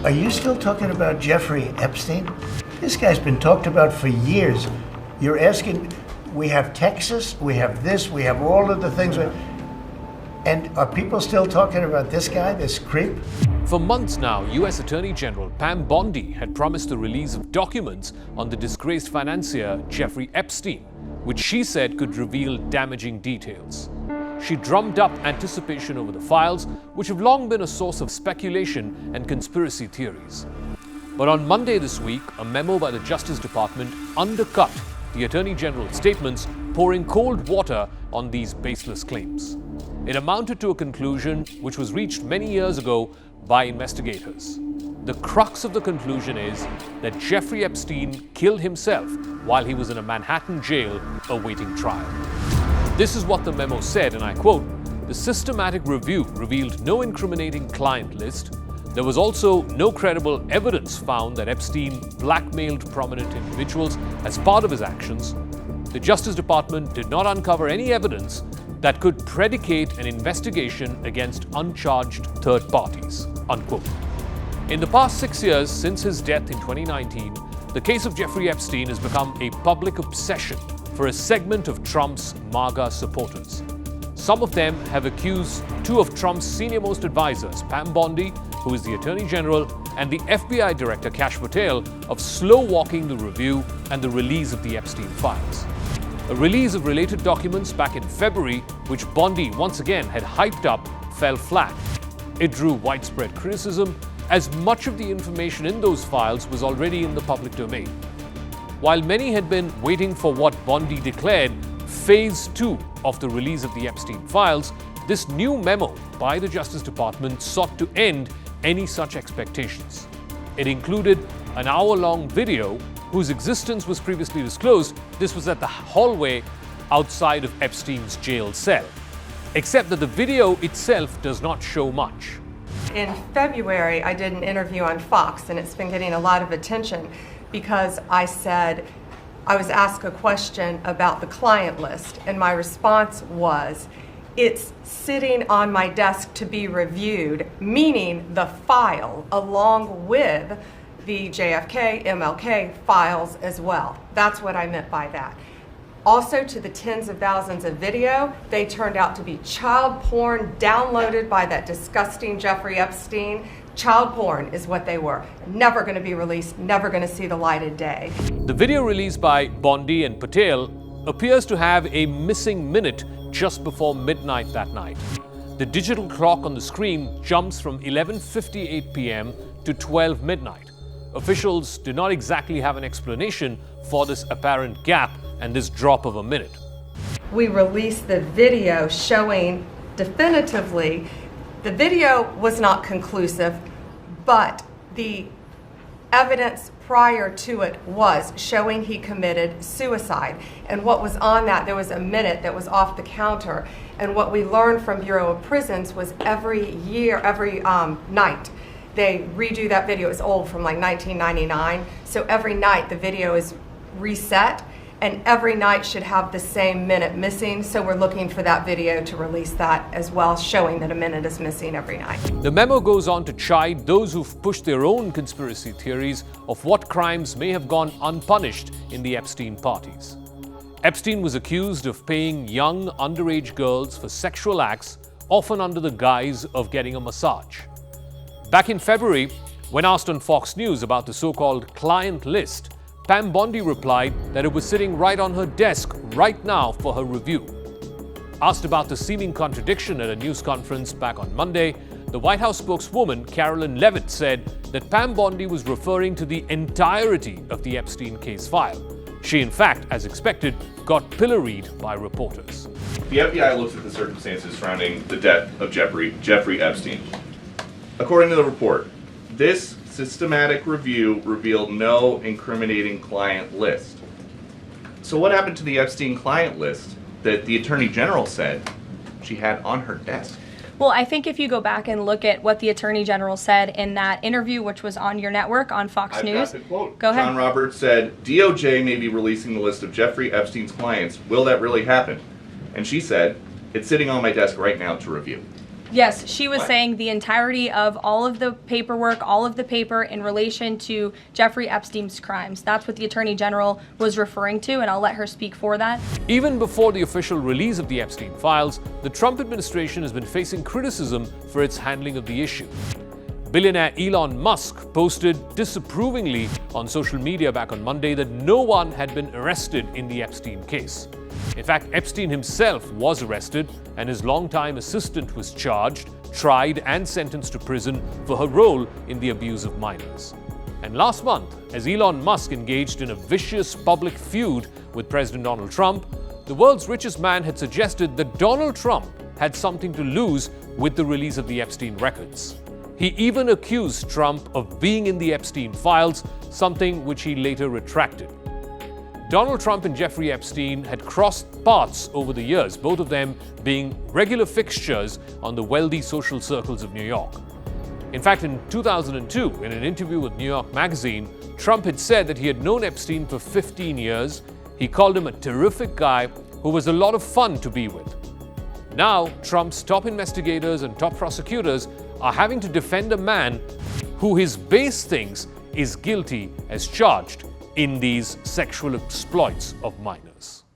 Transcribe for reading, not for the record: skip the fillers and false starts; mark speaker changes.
Speaker 1: Are you still talking about Jeffrey Epstein? This guy's been talked about for years. You're asking, we have Texas, we have this, we have all of the things. And are people still talking about this guy, this creep?
Speaker 2: For months now, U.S. Attorney General Pam Bondi had promised the release of documents on the disgraced financier Jeffrey Epstein, which she said could reveal damaging details. She drummed up anticipation over the files, which have long been a source of speculation and conspiracy theories. But on Monday this week, a memo by the Justice Department undercut the Attorney General's statements, pouring cold water on these baseless claims. It amounted to a conclusion which was reached many years ago by investigators. The crux of the conclusion is that Jeffrey Epstein killed himself while he was in a Manhattan jail awaiting trial. This is what the memo said, and I quote, "The systematic review revealed no incriminating client list. There was also no credible evidence found that Epstein blackmailed prominent individuals as part of his actions. The Justice Department did not uncover any evidence that could predicate an investigation against uncharged third parties," unquote. In the past 6 years since his death in 2019, the case of Jeffrey Epstein has become a public obsession for a segment of Trump's MAGA supporters. Some of them have accused two of Trump's senior-most advisors, Pam Bondi, who is the Attorney General, and the FBI Director Kash Patel, of slow-walking the review and the release of the Epstein files. A release of related documents back in February, which Bondi once again had hyped up, fell flat. It drew widespread criticism, as much of the information in those files was already in the public domain. While many had been waiting for what Bondi declared Phase 2 of the release of the Epstein files, this new memo by the Justice Department sought to end any such expectations. It included an hour-long video whose existence was previously disclosed. This was at the hallway outside of Epstein's jail cell. Except that the video itself does not show much.
Speaker 3: In February, I did an interview on Fox, and it's been getting a lot of attention because I was asked a question about the client list, and my response was, it's sitting on my desk to be reviewed, meaning the file along with the JFK, MLK files as well. That's what I meant by that. Also, to the tens of thousands of video, they turned out to be child porn downloaded by that disgusting Jeffrey Epstein. Child porn is what they were. Never going to be released, never going to see the light of day.
Speaker 2: The video released by Bondi and Patel appears to have a missing minute just before midnight that night. The digital clock on the screen jumps from 11:58 p.m. to 12 midnight. Officials do not exactly have an explanation for this apparent gap and this drop of a minute.
Speaker 3: We released the video showing definitively. The video was not conclusive, but the evidence prior to it was showing he committed suicide. And what was on that, there was a minute that was off the counter. And what we learned from Bureau of Prisons was every night, they redo that video. It's old, from like 1999. So every night the video is reset, and every night should have the same minute missing. So we're looking for that video to release that as well, showing that a minute is missing every night.
Speaker 2: The memo goes on to chide those who've pushed their own conspiracy theories of what crimes may have gone unpunished in the Epstein parties. Epstein was accused of paying young underage girls for sexual acts, often under the guise of getting a massage. Back in February, when asked on Fox News about the so-called client list, Pam Bondi replied that it was sitting right on her desk right now for her review. Asked about the seeming contradiction at a news conference back on Monday, the White House spokeswoman Carolyn Leavitt said that Pam Bondi was referring to the entirety of the Epstein case file. She, in fact, as expected, got pilloried by reporters.
Speaker 4: The FBI looks at the circumstances surrounding the death of Jeffrey Epstein. According to the report, this systematic review revealed no incriminating client list. So what happened to the Epstein client list that the Attorney General said she had on her desk?
Speaker 5: Well, I think if you go back and look at what the Attorney General said in that interview, which was on your network on Fox News.
Speaker 4: Got the quote.
Speaker 5: Go ahead.
Speaker 4: John Roberts said, DOJ may be releasing the list of Jeffrey Epstein's clients. Will that really happen? And she said, it's sitting on my desk right now to review.
Speaker 5: Yes, she was
Speaker 4: What?
Speaker 5: saying the entirety of all of the paperwork, all of the paper in relation to Jeffrey Epstein's crimes. That's what the Attorney General was referring to, and I'll let her speak for that.
Speaker 2: Even before the official release of the Epstein files, the Trump administration has been facing criticism for its handling of the issue. Billionaire Elon Musk posted disapprovingly on social media back on Monday that no one had been arrested in the Epstein case. In fact, Epstein himself was arrested, and his longtime assistant was charged, tried, and sentenced to prison for her role in the abuse of minors. And last month, as Elon Musk engaged in a vicious public feud with President Donald Trump, the world's richest man had suggested that Donald Trump had something to lose with the release of the Epstein records. He even accused Trump of being in the Epstein files, something which he later retracted. Donald Trump and Jeffrey Epstein had crossed paths over the years, both of them being regular fixtures on the wealthy social circles of New York. In fact, in 2002, in an interview with New York Magazine, Trump had said that he had known Epstein for 15 years. He called him a terrific guy who was a lot of fun to be with. Now, Trump's top investigators and top prosecutors are having to defend a man who his base thinks is guilty as charged in these sexual exploits of minors.